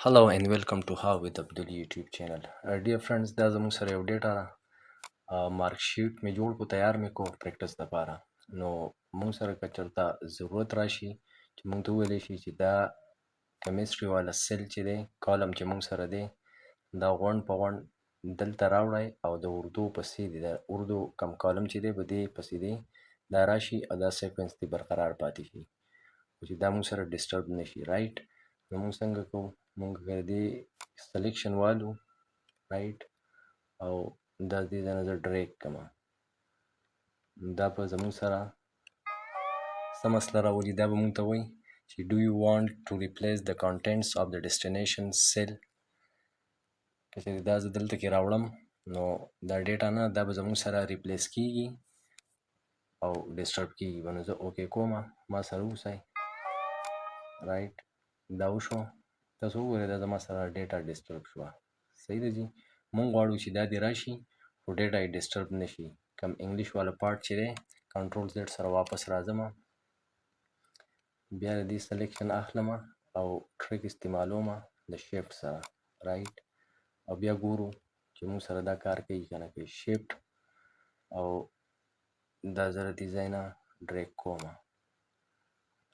Hello and welcome to HowWithAbdul YouTube channel. Dear friends, دا زموږ سره یو ډیټا مارک شیټ مې جوړ کو تیار مې کو پریکټس لپاره. نو موږ سره که چېرته ضرورت راشي چې موږ ته وویلی شي چې دا کیمستري والا سیل چې دی کالم چې موږ سره دی دا غونډ په غونډ دلته راوړی او د اردو پسې دی د اردو کم کالم چې دی په دې پسې دی دا راشي او دا سیکوینس دی برقرار پاتې شي چې دا موږ سره ډسټرب نشي رایټ. نو موږ څنګه کوو موږ دې سلیکشن والو رایټ او دا دې ځای نه زه ډریګ کړمه دا به زموږ سره څه مسله راولي دا به موږ ته وایي چې do you want to replace the contents of the destination cell که چېرې دا زه دلته کې راوړم نو دا ډیټا نه دا به زموږ سره ریپلیس کیږي او ډسټرب کیږي به نو زه اوکې کومه ما سره اوسئ رایټ دا وشو تاسو وګورئ دا زما سره ډیټا ډسټرب شوه صحیح ده جي مونږ غواړو چې دا دې راشي خو ډیټا یې ډسټرب نشي کم انګلیش والا پارټ چې دی کنټرول زیډ سره واپس راځم بیا د دې سلیکشن اخلم او ټریک استعمالوم د شیفټ سره رایټ او بیا ګورو چې مونږ سره دا کار کوي که نه کوي شیفټ او دا زه د دې ځای نه ډریګ کوم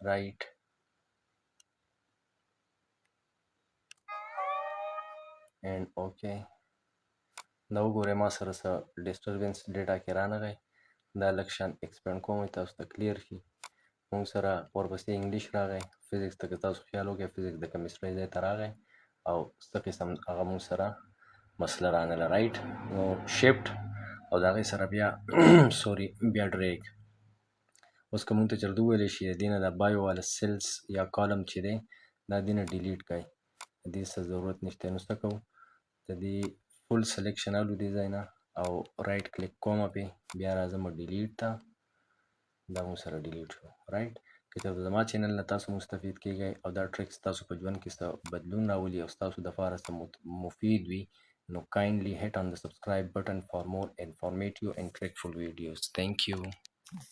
رایټ and okay دا وګورئ ما سره څه ډسټربنس ډیټا کې رانغی دا لږ شان ایکسپینډ کوم تاسو ته کلیر شي موږ سره ورپسې انګلیش راغی فزیکس ته که تاسو خیال وکړئ فزیکس د کیمسټرۍ ځای ته راغی او څه قسم هغه موږ سره مسله رانغله رایټ نو شیفټ او د هغې سره بیا سوري بیا ډریګ اوس که موږ ته چېرته وویلی شي د دې نه د بایو والا سیلز یا کالم چې دی دا دې نه ډیلیټ کړئ د دې څه ضرورت نشته نو څه کوو د دې فل سلیکشن الو دې ځای نه او رایټ کلیک کوم پې بیا راځم ډیلیټ ته دا مو سره ډیلیټ شو رایټ که چېرته زما چینل نه تاسو مستفید کیږئ او دا ټریکس تاسو په ژوند کې څه بدلون راولي او ستاسو دپاره څه مفید وي نو kindly hit on the subscribe button for more informative and trickful videos. Thank you.